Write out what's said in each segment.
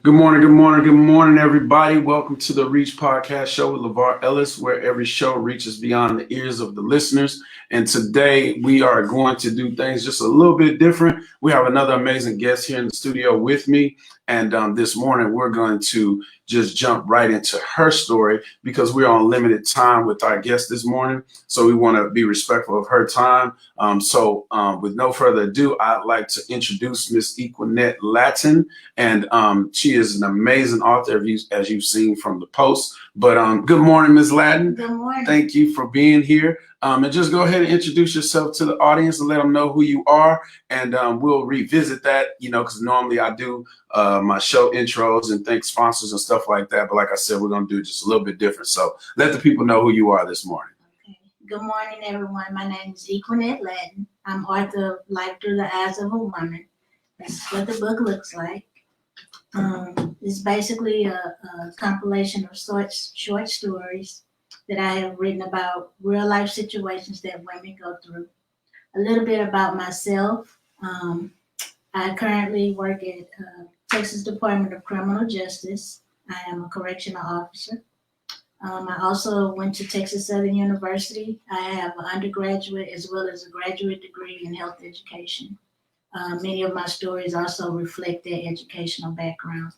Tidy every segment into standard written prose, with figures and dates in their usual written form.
Good morning, good morning, good morning, everybody. Welcome to the Reach Podcast Show with LeVar Ellis, where every show reaches beyond the ears of the listeners. And today we are going to do things just a little bit different. We have another amazing guest here in the studio with me. And this morning we're going to just jump right into her story because we're on limited time with our guest this morning. So we want to be respectful of her time. With no further ado, I'd like to introduce Miss Eyquionette Latin. And she is an amazing author, as you've seen from the post. But good morning, Ms. Latin. Good morning. Thank you for being here. And just go ahead and introduce yourself to the audience and let them know who you are. And we'll revisit that, because normally I do my show intros and thank sponsors and stuff like that. But like I said, we're going to do it just a little bit different. So let the people know who you are this morning. Okay. Good morning, everyone. My name is Eyquionette Latin. I'm author of Life Through the Eyes of a Woman. That's what the book looks like. It's basically a compilation of short stories that I have written about real life situations that women go through. A little bit about myself. I currently work at Texas Department of Criminal Justice. I am a correctional officer. I also went to Texas Southern University. I have an undergraduate as well as a graduate degree in health education. Many of my stories also reflect their educational background.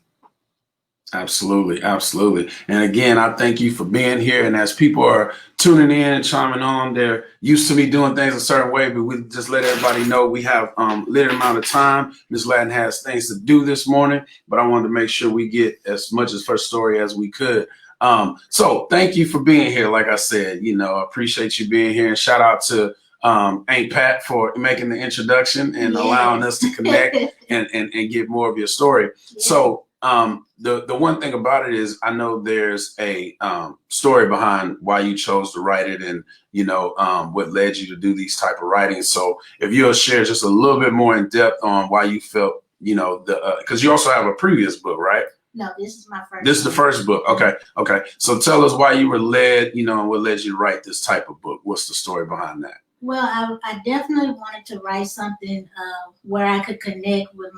Absolutely, absolutely. And again, I thank you for being here. And as people are tuning in and chiming on, they're used to me doing things a certain way, but we just let everybody know we have limited amount of time. Ms. Latin has things to do this morning, but I wanted to make sure we get as much as her story as we could. So thank you for being here. Like I said, I appreciate you being here, and shout out to Aunt Pat for making the introduction and allowing us to connect and get more of your story. Yeah. So the one thing about it is I know there's a story behind why you chose to write it and, what led you to do these type of writings. So if you'll share just a little bit more in depth on why you felt, because you also have a previous book, right? No, this is my first. This is the first book. Okay. So tell us why you were led, and what led you to write this type of book. What's the story behind that? Well, I definitely wanted to write something where I could connect with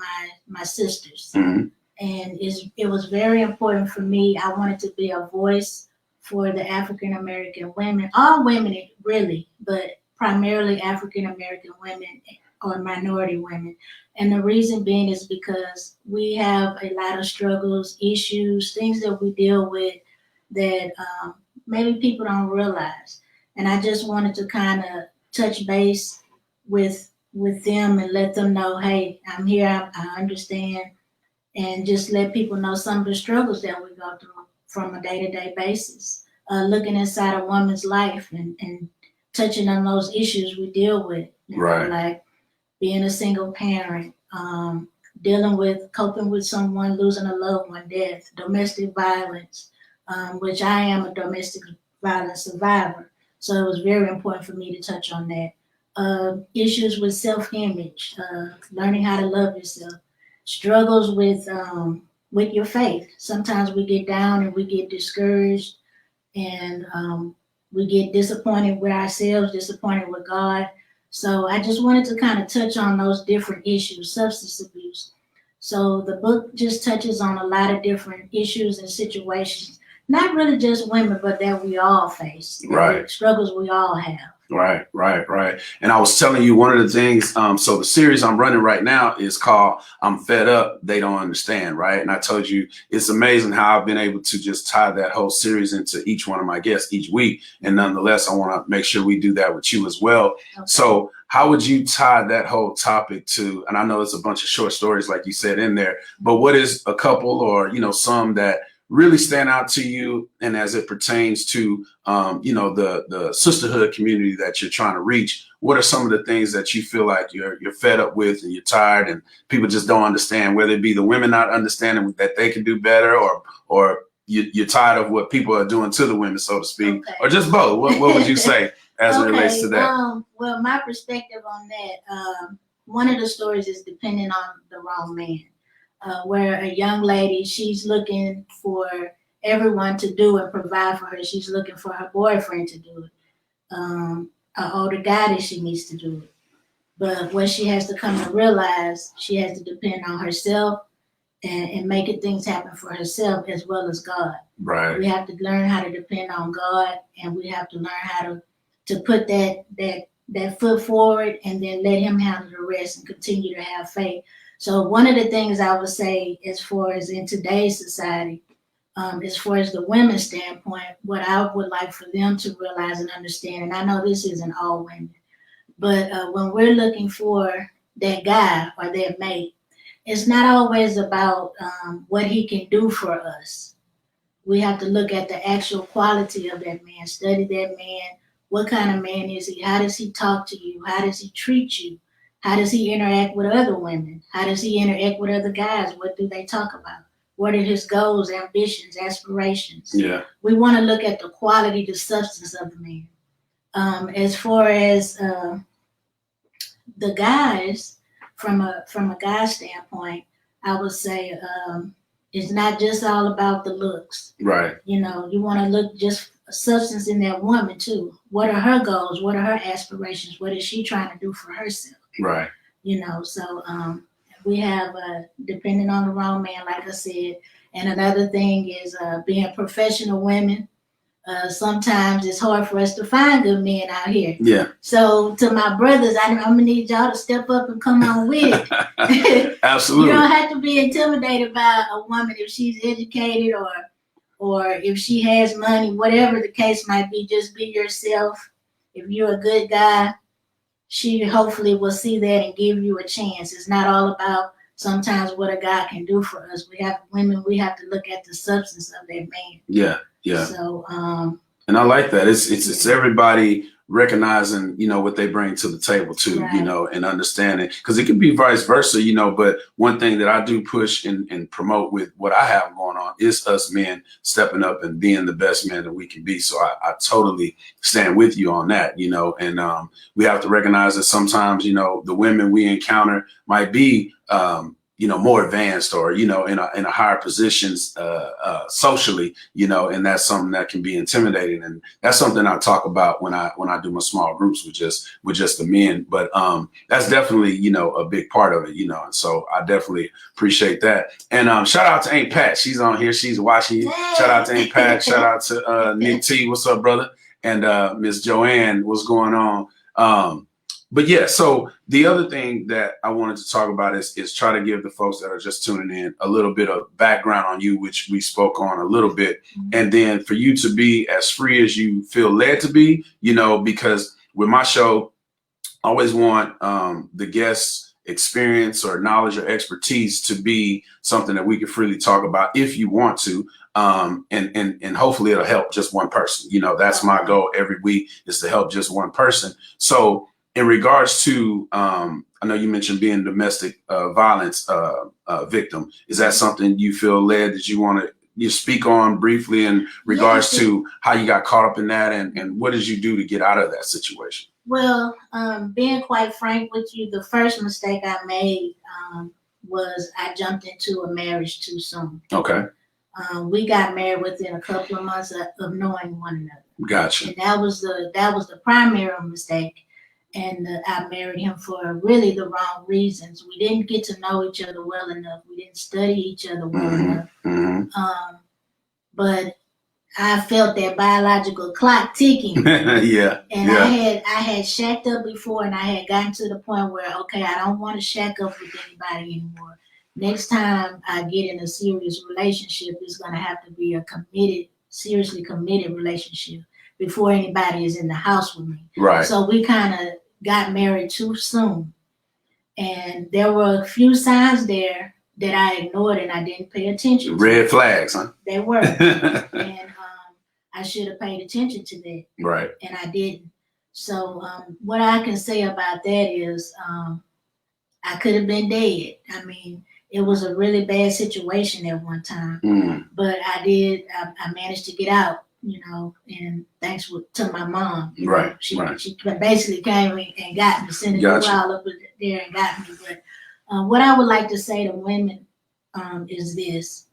my sisters. Mm-hmm. And it was very important for me. I wanted to be a voice for the African-American women, all women really, but primarily African-American women or minority women. And the reason being is because we have a lot of struggles, issues, things that we deal with that maybe people don't realize. And I just wanted to kind of touch base with them and let them know, hey, I'm here, I understand. And just let people know some of the struggles that we go through from a day-to-day basis, looking inside a woman's life and touching on those issues we deal with, right. Like being a single parent, coping with someone losing a loved one, death, domestic violence, which I am a domestic violence survivor. So it was very important for me to touch on that. Issues with self-image, learning how to love yourself. Struggles with your faith. Sometimes we get down and we get discouraged and we get disappointed with ourselves, disappointed with God. So I just wanted to kind of touch on those different issues, substance abuse. So the book just touches on a lot of different issues and situations, not really just women, but that we all face, right? Struggles we all have. Right. And I was telling you one of the things, so the series I'm running right now is called I'm Fed Up, They Don't Understand, right? And I told you it's amazing how I've been able to just tie that whole series into each one of my guests each week. And nonetheless, I want to make sure we do that with you as well. Okay. So how would you tie that whole topic to, and I know it's a bunch of short stories like you said in there, but what is a couple or, some that really stand out to you, and as it pertains to the sisterhood community that you're trying to reach, what are some of the things that you feel like you're fed up with and you're tired and people just don't understand, whether it be the women not understanding that they can do better or you're tired of what people are doing to the women, so to speak, okay, or just both? What would you say as it relates to that? Well, my perspective on that, one of the stories is depending on the wrong man. Where a young lady, she's looking for everyone to do and provide for her. She's looking for her boyfriend to do it, an older guy that she needs to do it. But what she has to come to realize, she has to depend on herself and making things happen for herself as well as God. Right. We have to learn how to depend on God, and we have to learn how to put that foot forward and then let him handle the rest and continue to have faith. So one of the things I would say as far as in today's society, as far as the women's standpoint, what I would like for them to realize and understand, and I know this isn't all women, but when we're looking for that guy or that mate, it's not always about what he can do for us. We have to look at the actual quality of that man, study that man. What kind of man is he? How does he talk to you? How does he treat you? How does he interact with other women? How does he interact with other guys? What do they talk about? What are his goals, ambitions, aspirations? Yeah. We want to look at the quality, the substance of the man. As far as the guys, from a guy standpoint, I would say it's not just all about the looks. Right. You know, you want to look just substance in that woman too. What are her goals? What are her aspirations? What is she trying to do for herself? Right. You know, so we have depending on the wrong man, like I said. And another thing is being professional women. Sometimes it's hard for us to find good men out here. Yeah. So to my brothers, I'm gonna need y'all to step up and come on with it. Absolutely. You don't have to be intimidated by a woman if she's educated or if she has money, whatever the case might be. Just be yourself. If you're a good guy, she hopefully will see that and give you a chance. It's not all about sometimes what a guy can do for us. We have women, we have to look at the substance of that man. Yeah. Yeah. So and I like that. It's everybody recognizing, you know, what they bring to the table too, right. You know, and understanding, because it can be vice versa, you know, but one thing that I do push and promote with what I have going on is us men stepping up and being the best men that we can be. So I totally stand with you on that, you know, and we have to recognize that sometimes, you know, the women we encounter might be, you know, more advanced or, you know, in a higher positions socially, you know, and that's something that can be intimidating. And that's something I talk about when I do my small groups with just the men. But that's definitely, you know, a big part of it, you know, and so I definitely appreciate that. And shout out to Aunt Pat. She's on here. She's watching you. Shout out to Aunt Pat. Shout out to Nick T. What's up, brother? And Miss Joanne, what's going on? But yeah, so the other thing that I wanted to talk about is try to give the folks that are just tuning in a little bit of background on you, which we spoke on a little bit. And then for you to be as free as you feel led to be, you know, because with my show, I always want the guests' experience or knowledge or expertise to be something that we can freely talk about if you want to. And hopefully it'll help just one person. You know, that's my goal every week, is to help just one person. So in regards to, I know you mentioned being domestic violence victim. Is that something you feel led that you want to speak on briefly in regards to how you got caught up in that, and what did you do to get out of that situation? Well, being quite frank with you, the first mistake I made was I jumped into a marriage too soon. Okay. We got married within a couple of months of knowing one another. Gotcha. And that was the primary mistake. And I married him for really the wrong reasons. We didn't get to know each other well enough. We didn't study each other well enough. But I felt that biological clock ticking. Yeah. And I had shacked up before, and I had gotten to the point where, okay, I don't want to shack up with anybody anymore. Next time I get in a serious relationship, it's going to have to be a seriously committed relationship before anybody is in the house with me. Right. So we kind of got married too soon. And there were a few signs there that I ignored and I didn't pay attention to. Red flags, huh? They were. And I should have paid attention to that. Right. And I didn't. So what I can say about that is I could have been dead. I mean, it was a really bad situation at one time. But I managed to get out. You know, and thanks to my mom. Right, know, she basically came and got me, sent a all up there and got me. But what I would like to say to women is this: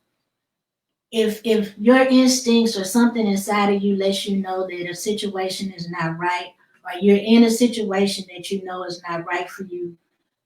if your instincts or something inside of you lets you know that a situation is not right, or you're in a situation that you know is not right for you,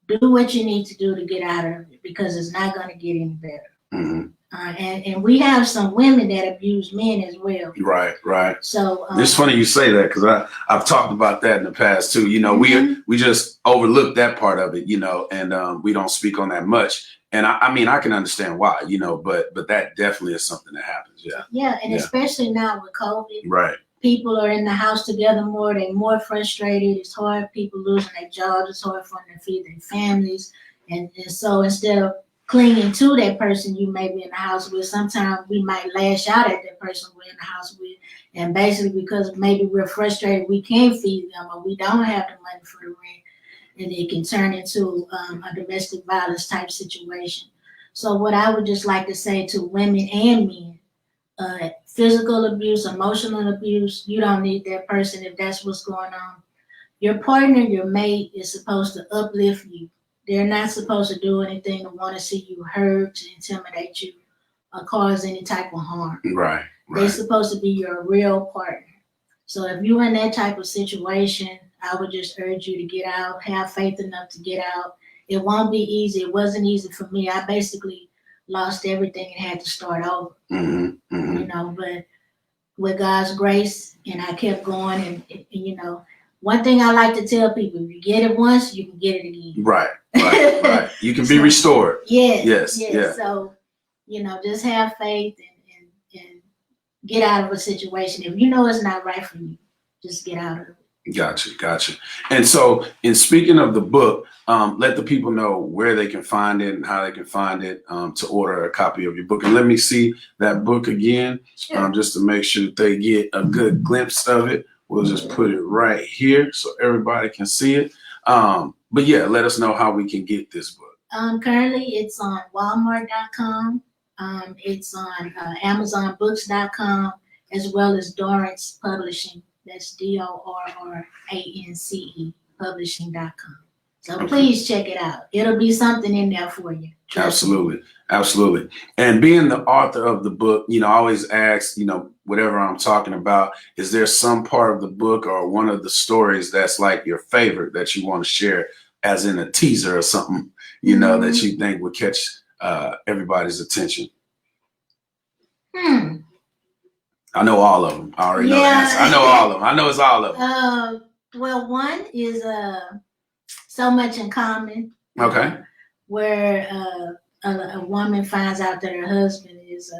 do what you need to do to get out of it, because it's not going to get any better. Mm-hmm. And we have some women that abuse men as well. Right, right. So it's funny you say that, because I've talked about that in the past too. You know, we just overlook that part of it, you know, and we don't speak on that much. And I mean, I can understand why, you know, but that definitely is something that happens. Yeah. Yeah, and especially now with COVID. Right. People are in the house together more. They're more frustrated. It's hard. People losing their jobs. It's hard for them to feed their families. And so instead of clinging to that person you may be in the house with, sometimes we might lash out at that person we're in the house with. And basically because maybe we're frustrated, we can't feed them or we don't have the money for the rent. And it can turn into a domestic violence type situation. So what I would just like to say to women and men, physical abuse, emotional abuse, you don't need that person if that's what's going on. Your partner, your mate is supposed to uplift you. They're not supposed to do anything to want to see you hurt, to intimidate you, or cause any type of harm. Right. They're supposed to be your real partner. So if you're in that type of situation, I would just urge you to get out, have faith enough to get out. It won't be easy. It wasn't easy for me. I basically lost everything and had to start over. Mm-hmm. Mm-hmm. You know, but with God's grace, and I kept going. And you know, one thing I like to tell people: if you get it once, you can get it again. Right, right, right. You can be restored. Yes. Yeah. So, you know, just have faith and get out of a situation. If you know it's not right for you, just get out of it. Gotcha. And so, in speaking of the book, let the people know where they can find it and how they can find it to order a copy of your book. And let me see that book again, just to make sure that they get a good glimpse of it. We'll just put it right here so everybody can see it. But yeah, let us know how we can get this book. Currently, it's on Walmart.com. It's on AmazonBooks.com, as well as Dorrance Publishing. That's DORRANCE Publishing.com. So please check it out. It'll be something in there for you. Absolutely. And being the author of the book, you know, I always ask, you know, whatever I'm talking about, is there some part of the book or one of the stories that's like your favorite that you want to share, as in a teaser or something, you know, that you think would catch everybody's attention? I know all of them. I already know the answer. I know all of them. I know it's all of them. Well, one is So Much in Common. Okay. Where a woman finds out that her husband is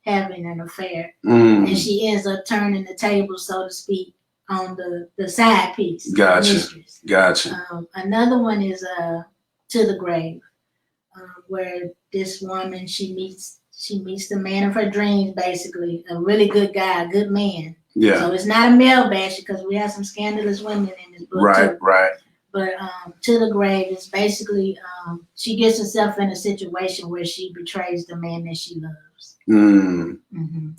having an affair, and she ends up turning the table, so to speak, on the side piece. Gotcha. Another one is To the Grave, where this woman, she meets the man of her dreams, basically a really good guy, a good man. Yeah. So it's not a male bash, because we have some scandalous women in this book too. Right. But To the Grave is basically she gets herself in a situation where she betrays the man that she loves.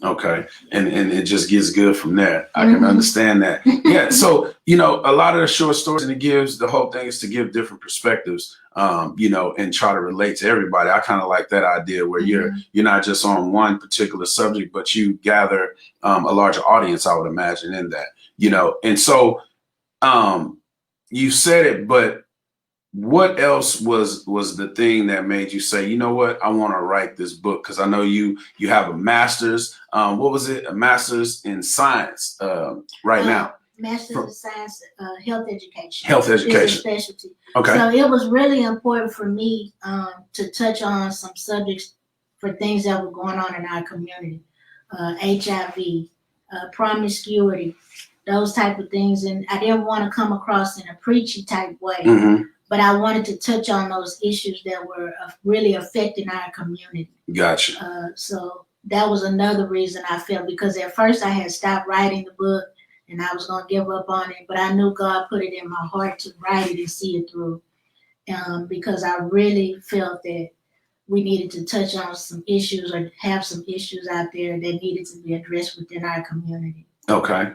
Okay. And it just gets good from there. I can understand that. Yeah. So, you know, a lot of the short stories, and it gives, the whole thing is to give different perspectives, you know, and try to relate to everybody. I kind of like that idea where you're not just on one particular subject, but you gather a larger audience, I would imagine, in that, you know. And so you said it, but what else was the thing that made you say, you know what, I want to write this book? Because I know you have a master's. What was it? A master's in science now. Master's in Science, Health Education. Health Education. Is a specialty. Okay. So it was really important for me to touch on some subjects for things that were going on in our community. HIV, promiscuity, those type of things. And I didn't want to come across in a preachy type way, but I wanted to touch on those issues that were really affecting our community. Gotcha. So that was another reason I felt, because at first I had stopped writing the book and I was going to give up on it, but I knew God put it in my heart to write it and see it through, because I really felt that we needed to touch on some issues, or have some issues out there that needed to be addressed within our community. Okay.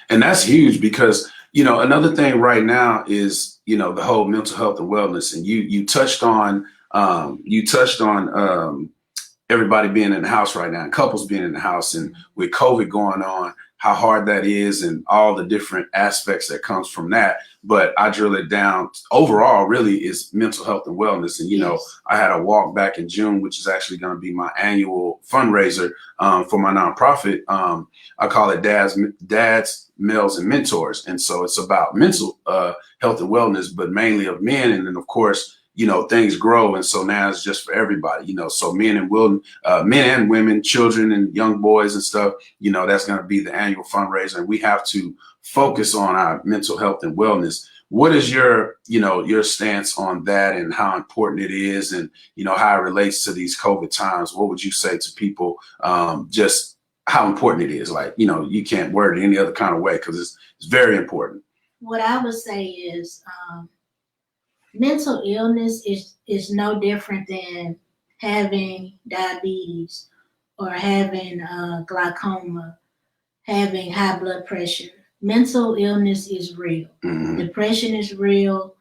And that's huge, because, you know, another thing right now is, you know, the whole mental health and wellness. And you touched on everybody being in the house right now, and couples being in the house, and with COVID going on, how hard that is and all the different aspects that comes from that. But I drill it down overall really is mental health and wellness. And, you know, I had a walk back in June, which is actually going to be my annual fundraiser for my nonprofit. I call it Dads, Males, and Mentors. And so it's about mental health and wellness, but mainly of men. And then, of course, you know, things grow. And so now it's just for everybody, you know, so men and women, children and young boys and stuff, you know, that's going to be the annual fundraiser. And we have to focus on our mental health and wellness. What is your, you know, your stance on that and how important it is and, you know, how it relates to these COVID times? What would you say to people, just how important it is? Like, you know, you can't word it any other kind of way because it's very important. What I would say is, mental illness is no different than having diabetes or having glaucoma, having high blood pressure. Mental illness is real. Mm-hmm. Depression is real.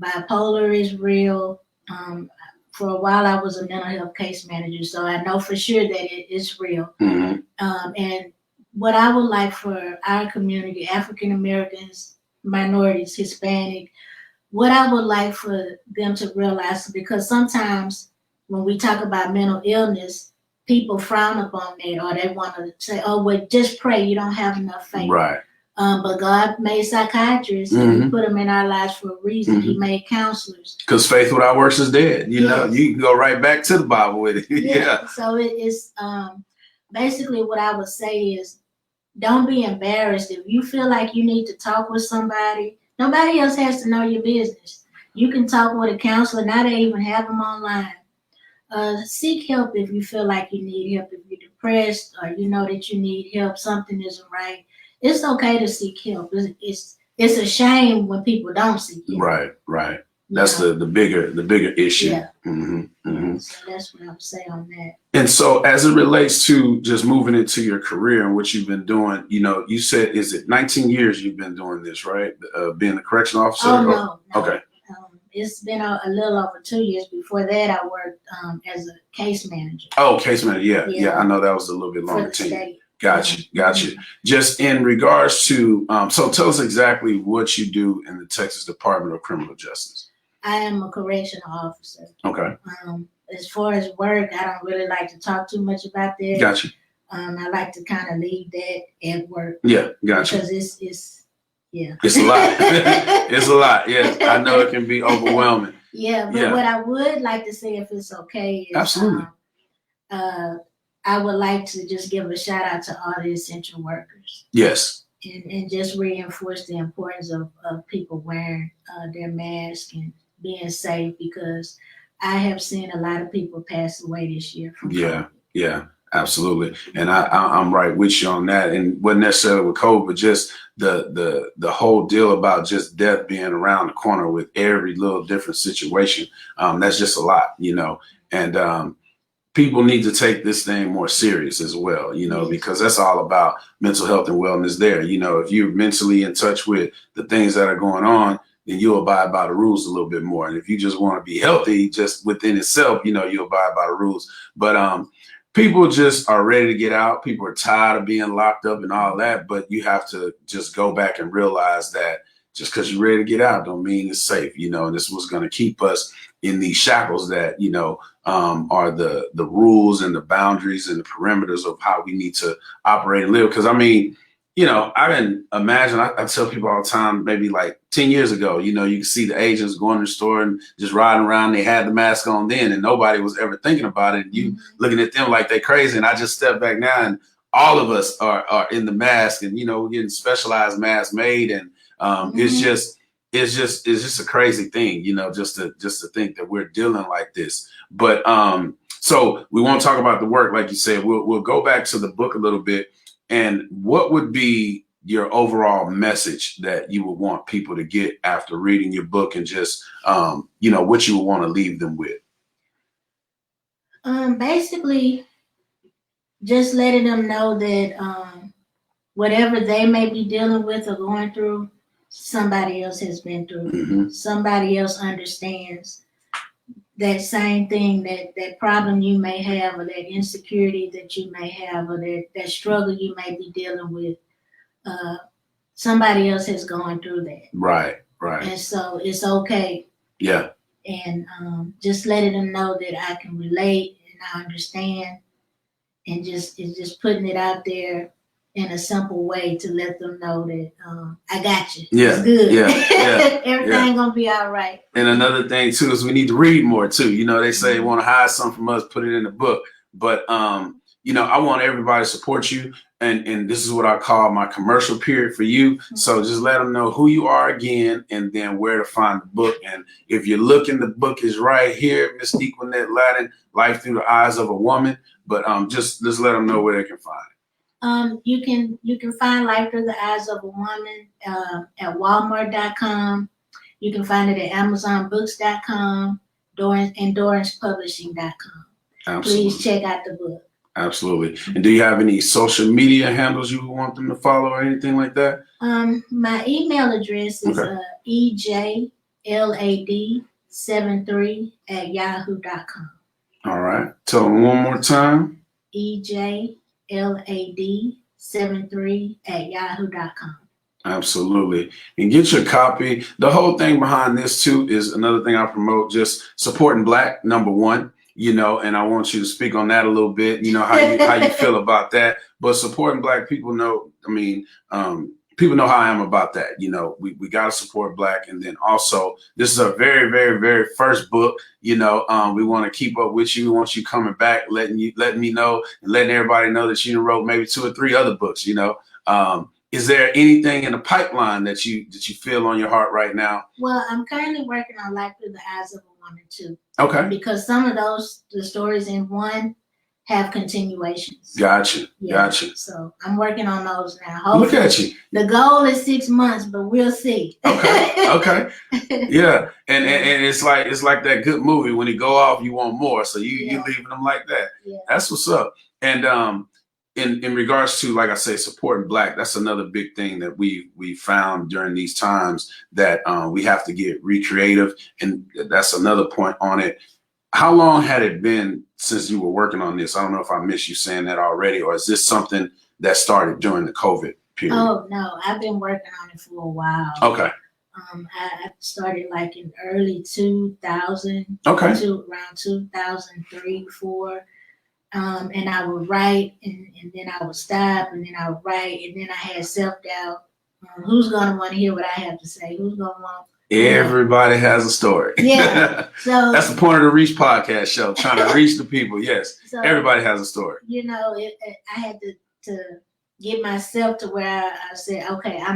Bipolar is real. For a while, I was a mental health case manager, so I know for sure that it is real. Mm-hmm. And what I would like for our community, African Americans, minorities, Hispanic, what I would like for them to realize, because sometimes when we talk about mental illness, people frown upon that, or they want to say, oh, well, just pray, you don't have enough faith. Right. But God made psychiatrists, and He put them in our lives for a reason. He made counselors. Because faith without works is dead. You know, you can go right back to the Bible with it. Yeah. So it's basically what I would say is, don't be embarrassed. If you feel like you need to talk with somebody, nobody else has to know your business. You can talk with a counselor. Now they even have them online. Seek help if you feel like you need help. If you're depressed or you know that you need help, something isn't right. It's okay to seek help. It's a shame when people don't seek help. Right. That's the bigger issue. Yeah. Mm-hmm. Mm-hmm. So that's what I would say on that. And so as it relates to just moving into your career and what you've been doing, you know, you said, is it 19 years you've been doing this, right? Being a correction officer? Oh, no. Okay. It's been a little over 2 years. Before that, I worked as a case manager. Oh, case manager. Yeah. I know that was a little bit longer tenure. Gotcha. Just in regards to, so tell us exactly what you do in the Texas Department of Criminal Justice. I am a correctional officer. Okay. As far as work, I don't really like to talk too much about that. Gotcha. I like to kind of leave that at work. Yeah, gotcha. Because it's a lot. It's a lot. Yeah, I know it can be overwhelming. Yeah, but what I would like to say, if it's okay, is absolutely. I would like to just give a shout out to all the essential workers. Yes. And just reinforce the importance of people wearing their mask and being safe, because I have seen a lot of people pass away this year from COVID. Yeah, absolutely. And I'm right with you on that. And wasn't necessarily with COVID, but just the whole deal about just death being around the corner with every little different situation. That's just a lot, you know. And people need to take this thing more serious as well, you know, because that's all about mental health and wellness there. You know, if you're mentally in touch with the things that are going on, then you'll abide by the rules a little bit more. And if you just want to be healthy just within itself, you know, you'll abide by the rules. But people just are ready to get out. People are tired of being locked up and all that. But you have to just go back and realize that just because you're ready to get out don't mean it's safe, you know, and this was going to keep us in these shackles that, you know, are the rules and the boundaries and the perimeters of how we need to operate and live. Because, I mean, you know, I can imagine, I tell people all the time, maybe like 10 years ago, you know, you can see the agents going to the store and just riding around. They had the mask on then and nobody was ever thinking about it. And you looking at them like they're crazy. And I just step back now and all of us are in the mask and, you know, we're getting specialized masks made. And it's just a crazy thing, you know, just to think that we're dealing like this. But so we won't talk about the work, like you said. We'll go back to the book a little bit. And what would be your overall message that you would want people to get after reading your book, and just you know, what you would want to leave them with? Basically, just letting them know that whatever they may be dealing with or going through, somebody else has been through. Somebody else understands that same thing, that problem you may have, or that insecurity that you may have, or that struggle you may be dealing with. somebody else has gone through that. Right, right. And so it's okay. Yeah. And just letting them know that I can relate and I understand, and it's just putting it out there in a simple way to let them know that I got you. Yeah. It's good. Yeah. Everything gonna be all right. And another thing too is we need to read more too. You know, they say want to hide something from us, put it in the book. But you know, I want everybody to support you. And this is what I call my commercial period for you. So just let them know who you are again, and then where to find the book. And if you're looking, the book is right here, Miss Eyquionette Latin, Life Through the Eyes of a Woman. But just let them know where they can find it. You can find Life Through the Eyes of a Woman at Walmart.com. You can find it at AmazonBooks.com, and DorancePublishing.com. Absolutely. Please check out the book. Absolutely. And do you have any social media handles you want them to follow or anything like that? My email address is EJLAD73@yahoo.com. All right. Tell them one more time. EJLAD73@yahoo.com. Absolutely. And get your copy. The whole thing behind this too is another thing I promote, just supporting Black, number one. You know, and I want you to speak on that a little bit. You know, how you feel about that. But supporting Black people know, I mean, people know how I am about that. You know, we got to support Black. And then also, this is a very, very, very first book. You know, we want to keep up with you. We want you coming back, letting me know and letting everybody know that you wrote maybe 2 or 3 other books, you know. Is there anything in the pipeline that you feel on your heart right now? Well, I'm currently working on Life Through the Eyes of a Woman too. Okay. Because some of the stories in one have continuations. Gotcha. Yeah. Gotcha. So I'm working on those now. Hopefully, look at you. The goal is 6 months, but we'll see. Okay. Okay. Yeah. And it's like that good movie. When you go off, you want more. So you leaving them like that. Yeah. That's what's up. And in regards to, like I say, supporting Black, that's another big thing that we found during these times, that we have to get recreative, and that's another point on it. How long had it been since you were working on this? I don't know if I missed you saying that already, or is this something that started during the COVID period? Oh no, I've been working on it for a while. Okay. I started like in early 2000. Okay. To around 2003, 4. And I would write, and then I would stop, and then I would write, and then I had self-doubt. Who's going to want to hear what I have to say? Who's going to want? Everybody has a story. Yeah. So that's the point of the Reach podcast show, trying to reach the people. Yes. So, everybody has a story. You know, I had to get myself to where I said, okay, I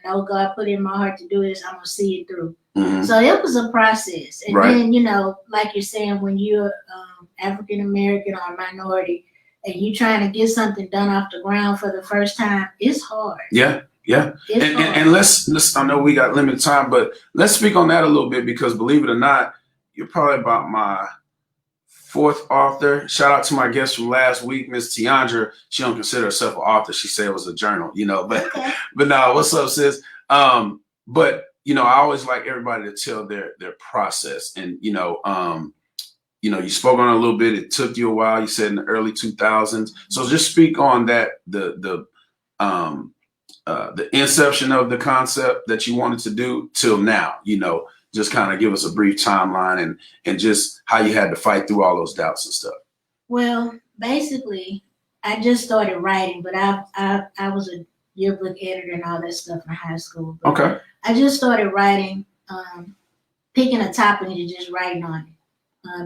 know God put in my heart to do this. I'm going to see it through. Mm-hmm. So it was a process. And then, you know, like you're saying, when you're African-American or minority, and you trying to get something done off the ground for the first time, it's hard. Yeah. Yeah. And let's, I know we got limited time, but let's speak on that a little bit, because believe it or not, you're probably about my 4th author. Shout out to my guest from last week, Miss Tiandra. She don't consider herself an author. She said it was a journal, you know, but no, what's up, sis? But you know, I always like everybody to tell their process. And you know, you spoke on it a little bit. It took you a while. You said in the early 2000s. So just speak on that, the inception of the concept that you wanted to do till now. You know, just kind of give us a brief timeline and just how you had to fight through all those doubts and stuff. Well, basically, I just started writing, but I was a yearbook editor and all that stuff in high school. Okay. I just started writing, picking a topic and just writing on it.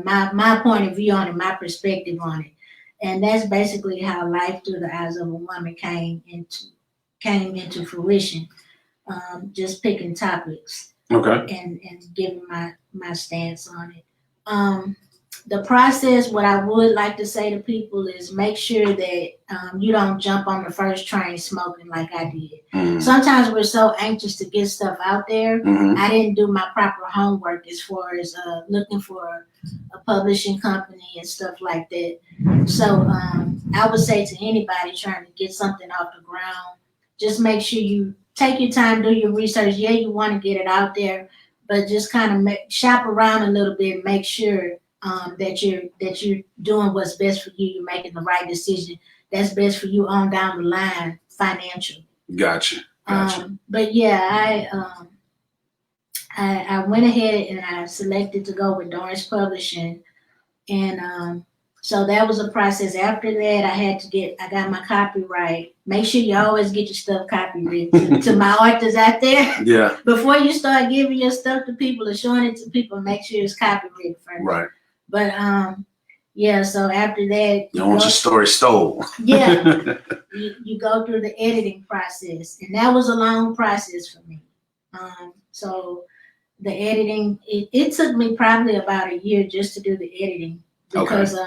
My point of view on it, my perspective on it. And that's basically how Life Through the Eyes of a Woman came into fruition. Just picking topics. Okay. And giving my stance on it. The process, what I would like to say to people is make sure that you don't jump on the first train smoking like I did. Mm-hmm. Sometimes we're so anxious to get stuff out there. Mm-hmm. I didn't do my proper homework as far as looking for a publishing company and stuff like that. So I would say to anybody trying to get something off the ground, just make sure you take your time, do your research. Yeah, you want to get it out there, but just kind of shop around a little bit, make sure that you're doing what's best for you. You're making the right decision that's best for you on down the line financially. Gotcha. But yeah, I went ahead and I selected to go with Dorrance Publishing, and so that was a process. After that, I got my copyright. Make sure you always get your stuff copywritten. To my authors out there, Yeah. Before you start giving your stuff to people or showing it to people, make sure it's copywritten first. Right. But yeah. So after that, you don't want your story stole. Yeah. you go through the editing process, and that was a long process for me. So the editing, it took me probably about a year just to do the editing, because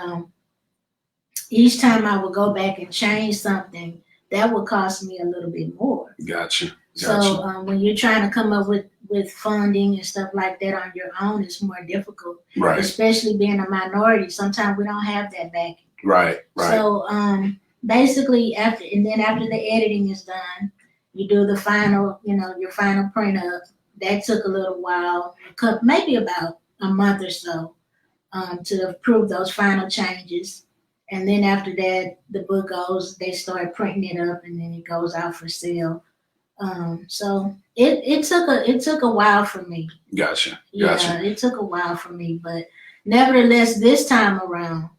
each time I would go back and change something, that would cost me a little bit more. Gotcha. So when you're trying to come up with funding and stuff like that on your own, it's more difficult. Right. Especially being a minority, sometimes we don't have that backing. Right. Right. So basically after the editing is done, you do the final, your final print up. That took a little while, maybe about a month or so, to approve those final changes. And then after that, the book they start printing it up, and then it goes out for sale. So it took a while for me. Gotcha. Yeah, it took a while for me, but nevertheless, this time around,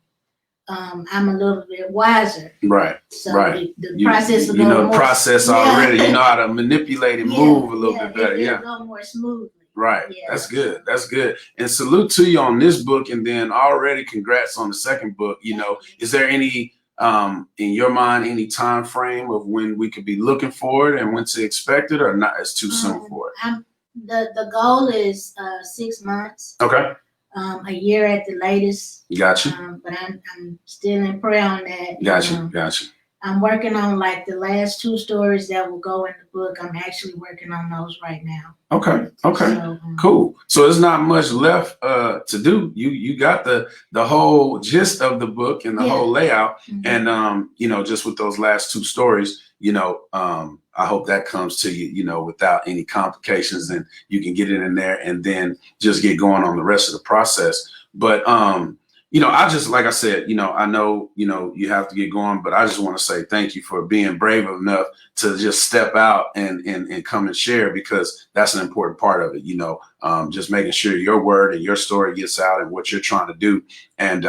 I'm a little bit wiser. Right. So right. The process will go the more, process already. You know how to manipulate and move a little bit better. It'll go more smoothly. Right. Yeah. That's good. That's good. And salute to you on this book, and then already congrats on the second book. Is there any in your mind any time frame of when we could be looking for it and when to expect it, or not? It's too soon for it. The goal is 6 months. Okay. A year at the latest. Gotcha. But I'm still in prayer on that. Gotcha. I'm working on like the last 2 stories that will go in the book. I'm actually working on those right now. Okay. So, Cool. So there's not much left to do. You got the whole gist of the book and the whole layout. Mm-hmm. And just with those last 2 stories, I hope that comes to you, without any complications, and you can get it in there and then just get going on the rest of the process. But I just, like I said, I know, you have to get going, but I just want to say thank you for being brave enough to just step out and come and share, because that's an important part of it, just making sure your word and your story gets out and what you're trying to do. And,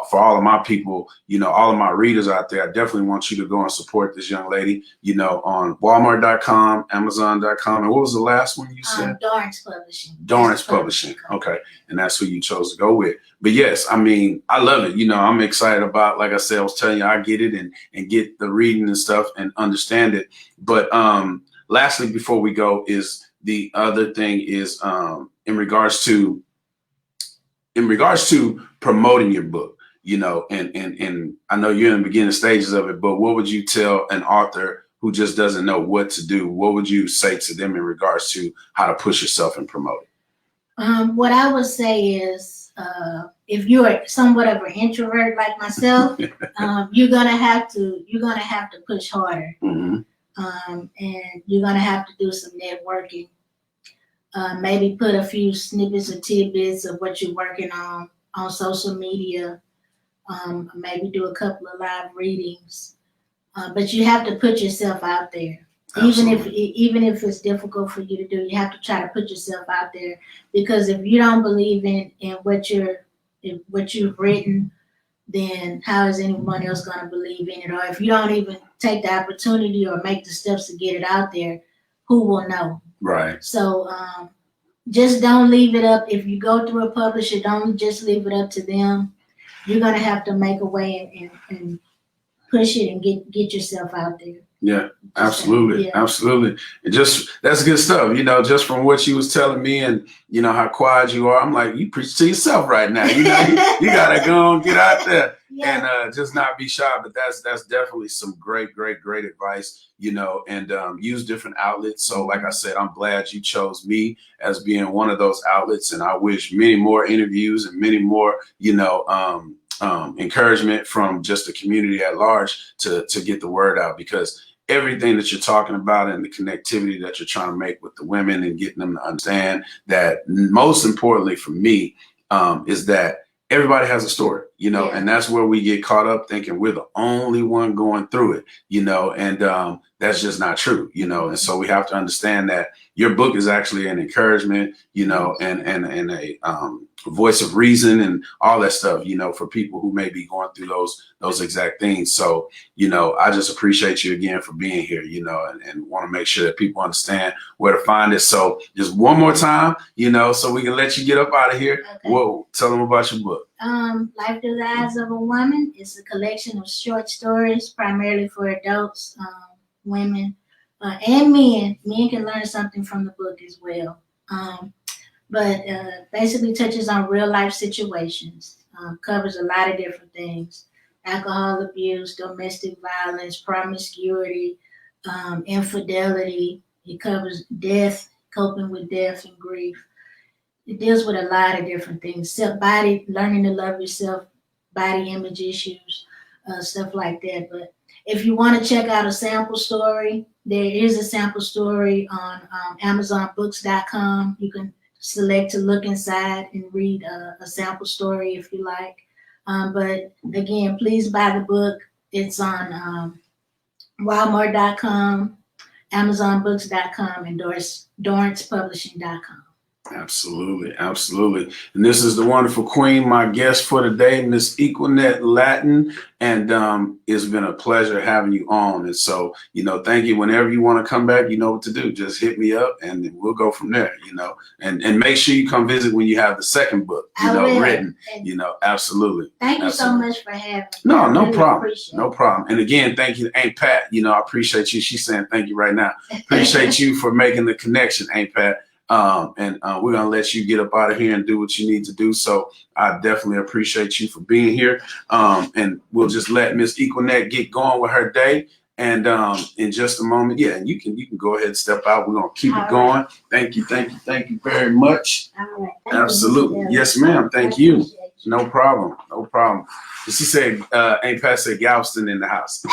for all of my people, all of my readers out there, I definitely want you to go and support this young lady, on Walmart.com, Amazon.com. And what was the last one you said? Dorrance Publishing. Dorrance Publishing. Okay. And that's who you chose to go with. But yes, I mean, I love it. I'm excited about, like I said, I was telling you, I get it and get the reading and stuff and understand it. But lastly, before we go, is the other thing is in regards to promoting your book, and I know you're in the beginning stages of it, but what would you tell an author who just doesn't know what to do? What would you say to them in regards to how to push yourself and promote it? What I would say is, if you're somewhat of an introvert like myself, you're gonna have to push harder, mm-hmm. And you're gonna have to do some networking. Maybe put a few snippets or tidbits of what you're working on social media. Maybe do a couple of live readings. But you have to put yourself out there. Absolutely. Even if it's difficult for you to do, you have to try to put yourself out there, because if you don't believe in what you've written, then how is anyone else going to believe in it? Or if you don't even take the opportunity or make the steps to get it out there, who will know? Right. So just don't leave it up. If you go through a publisher, don't just leave it up to them. You're going to have to make a way and push it and get yourself out there. Yeah, absolutely. Absolutely. And that's good stuff. Just from what you was telling me and, how quiet you are, I'm like, you preach to yourself right now. You got to go and get out there and just not be shy. But that's definitely some great advice, and use different outlets. So like I said, I'm glad you chose me as being one of those outlets. And I wish many more interviews and many more, encouragement from just the community at large to get the word out, because everything that you're talking about and the connectivity that you're trying to make with the women and getting them to understand that, most importantly for me, is that everybody has a story, you know, Yeah. and that's where we get caught up thinking we're the only one going through it, you know, and that's just not true, you know. And so we have to understand that your book is actually an encouragement, you know, and a voice of reason and all that stuff, you know, for people who may be going through those exact things. So, you know, I just appreciate you again for being here, you know, and want to make sure that people understand where to find it. So just one more time, you know, so we can let you get up out of here. Okay. Well, tell them about your book. Life Through the Eyes of a Woman is a collection of short stories, primarily for adults, women, and men. Men can learn something from the book as well. But basically touches on real life situations, covers a lot of different things: alcohol abuse, domestic violence, promiscuity, infidelity. It covers death, coping with death and grief. It deals with a lot of different things: self-body, learning to love yourself, body image issues, stuff like that. But if you want to check out a sample story, there is a sample story on AmazonBooks.com. You can select to look inside and read a sample story if you like. But again, please buy the book. It's on Walmart.com, AmazonBooks.com, and DorrancePublishing.com. Absolutely, absolutely. And this is the wonderful queen, my guest for today, Miss Eyquionette Latin. And it's been a pleasure having you on. And so, you know, thank you. Whenever you want to come back, you know what to do. Just hit me up and we'll go from there, you know. And make sure you come visit when you have the second book, written, you know. Absolutely. Thank you so much for having me. No, no problem. No problem. And again, thank you, Aunt Pat. You know, I appreciate you. She's saying thank you right now. Appreciate you for making the connection, Aunt Pat. And we're going to let you get up out of here and do what you need to do. So I definitely appreciate you for being here. And we'll just let Miss Eyquionette get going with her day. And in just a moment, yeah, and you can go ahead and step out. We're going to keep it going. Thank you very much. All right. Absolutely. Yes, ma'am. Thank you. No problem. No problem. She said, Aunt Pat said Galveston in the house.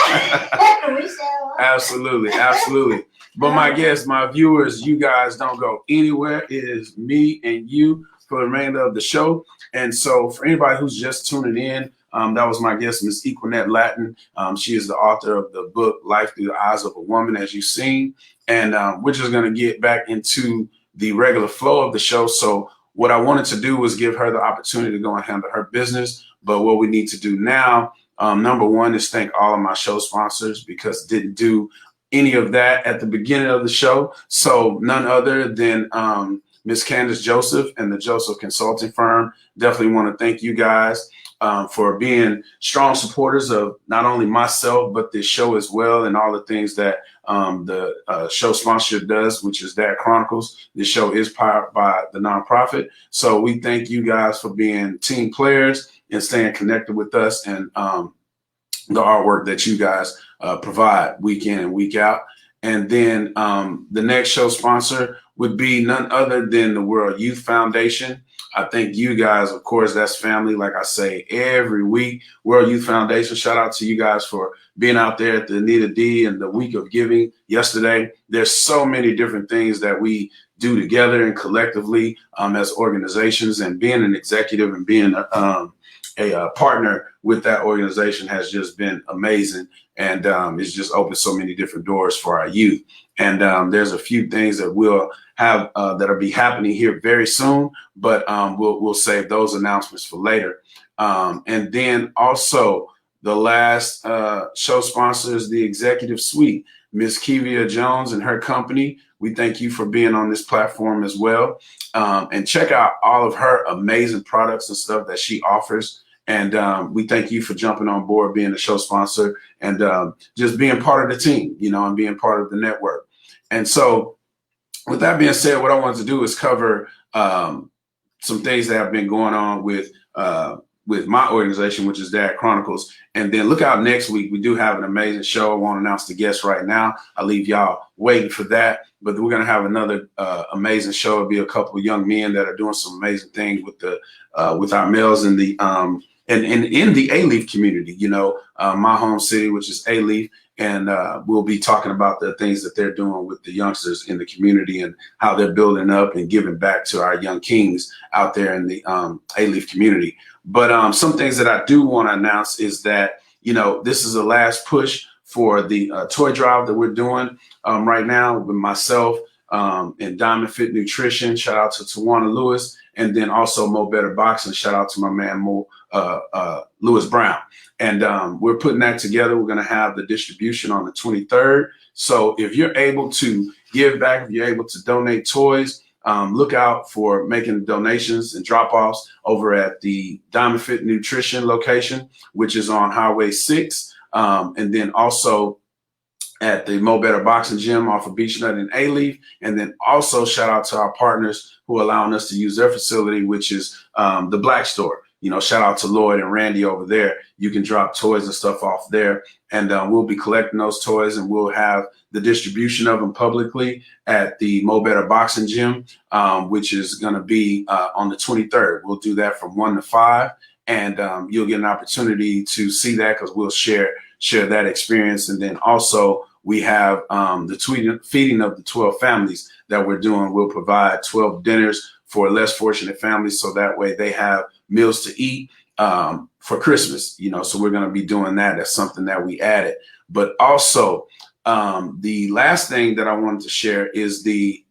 Absolutely. Absolutely. But my guests, my viewers, you guys don't go anywhere. It is me and you for the remainder of the show. And so for anybody who's just tuning in, that was my guest, Miss Eyquionette Latin. She is the author of the book, Life Through the Eyes of a Woman, as you've seen. And we're just going to get back into the regular flow of the show. So what I wanted to do was give her the opportunity to go and handle her business. But what we need to do now, number one, is thank all of my show sponsors, because didn't do any of that at the beginning of the show. So none other than Miss Candace Joseph and the Joseph Consulting Firm. Definitely want to thank you guys for being strong supporters of not only myself, but this show as well, and all the things that the show sponsorship does, which is Dad Chronicles. This show is powered by the nonprofit. So we thank you guys for being team players and staying connected with us and the artwork that you guys provide week in and week out. And then the next show sponsor would be none other than the World Youth Foundation. I thank you guys. Of course, that's family. Like I say every week, World Youth Foundation. Shout out to you guys for being out there at the Anita D and the Week of Giving yesterday. There's so many different things that we do together and collectively as organizations, and being an executive and being a partner with that organization has just been amazing. And it's just opened so many different doors for our youth. And there's a few things that we'll have that'll be happening here very soon, but we'll save those announcements for later. And then also the last show sponsor is the Executive Suite, Miss Kevia Jones and her company. We thank you for being on this platform as well. And check out all of her amazing products and stuff that she offers. And we thank you for jumping on board, being a show sponsor, and just being part of the team, you know, and being part of the network. And so with that being said, what I wanted to do is cover some things that have been going on with my organization, which is Dad Chronicles. And then look out next week. We do have an amazing show. I won't announce the guest right now. I'll leave y'all waiting for that. But we're going to have another amazing show. It'll be a couple of young men that are doing some amazing things with the with our males in the and in the A-Leaf community, you know, my home city, which is A-Leaf. and we'll be talking about the things that they're doing with the youngsters in the community and how they're building up and giving back to our young kings out there in the A-Leaf community. But some things that I do want to announce is that, this is the last push for the toy drive that we're doing right now with myself and Diamond Fit Nutrition. Shout out to Tawana Lewis, and then also Mo Better Boxing. Shout out to my man Mo Lewis Brown. And we're putting that together. We're going to have the distribution on the 23rd. So if you're able to give back, if you're able to donate toys, look out for making donations and drop-offs over at the Diamond Fit Nutrition location, which is on Highway 6. And then also at the Mo Better Boxing Gym off of Beechnut and A-Leaf. And then also shout out to our partners who are allowing us to use their facility, which is the Black Store. Shout out to Lloyd and Randy over there. You can drop toys and stuff off there, and we'll be collecting those toys, and we'll have the distribution of them publicly at the Mo Better Boxing Gym, which is going to be on the 23rd. We'll do that from 1 to 5, and you'll get an opportunity to see that because we'll share that experience. And then also we have the feeding of the 12 families that we're doing. We'll provide 12 dinners for less fortunate families, so that way they have meals to eat for Christmas, so we're going to be doing that. That's something that we added. But also the last thing that I wanted to share is the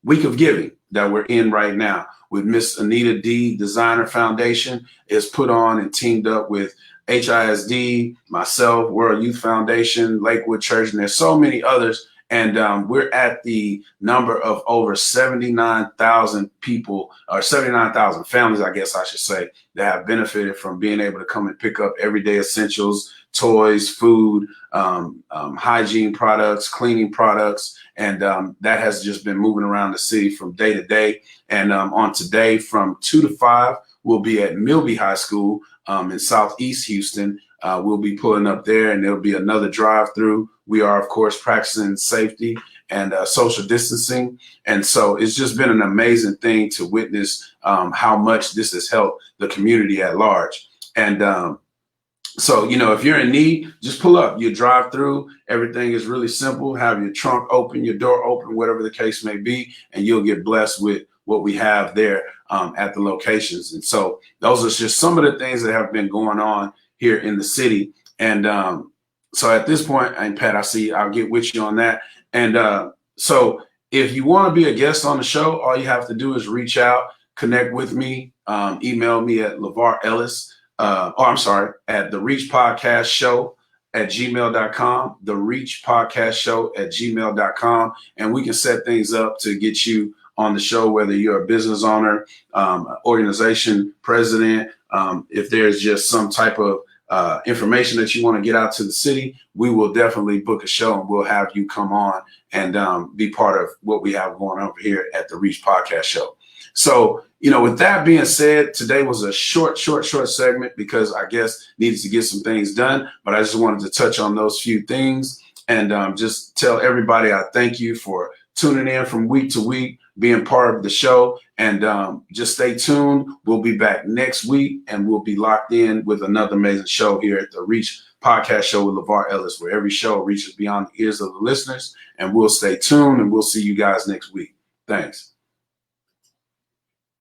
week of giving that we're in right now with Miss Anita D Designer Foundation. Is put on and teamed up with HISD, myself, World Youth Foundation, Lakewood Church, and there's so many others. And we're at the number of over 79,000 people, or 79,000 families, I guess I should say, that have benefited from being able to come and pick up everyday essentials, toys, food, hygiene products, cleaning products. And that has just been moving around the city from day to day. And on today, from 2 to 5, we'll be at Milby High School in Southeast Houston. We'll be pulling up there, and there'll be another drive-through. We are, of course, practicing safety and social distancing. And so it's just been an amazing thing to witness how much this has helped the community at large. And so, if you're in need, just pull up. You drive through. Everything is really simple. Have your trunk open, your door open, whatever the case may be, and you'll get blessed with what we have there at the locations. And so those are just some of the things that have been going on here in the city. And so at this point, and Pat, I'll get with you on that. And so if you want to be a guest on the show, all you have to do is reach out, connect with me, email me at LeVar Ellis, at the Reach Podcast Show at gmail.com, the Reach Podcast Show at gmail.com. And we can set things up to get you on the show, whether you're a business owner, organization president, if there's just some type of information that you want to get out to the city, we will definitely book a show, and we'll have you come on and be part of what we have going on over here at the Reach Podcast Show. So, with that being said, today was a short segment because I guess needed to get some things done, but I just wanted to touch on those few things and just tell everybody I thank you for tuning in from week to week, being part of the show, and just stay tuned. We'll be back next week, and we'll be locked in with another amazing show here at the Reach Podcast Show with LeVar Ellis, where every show reaches beyond the ears of the listeners. And we'll stay tuned, and we'll see you guys next week. Thanks.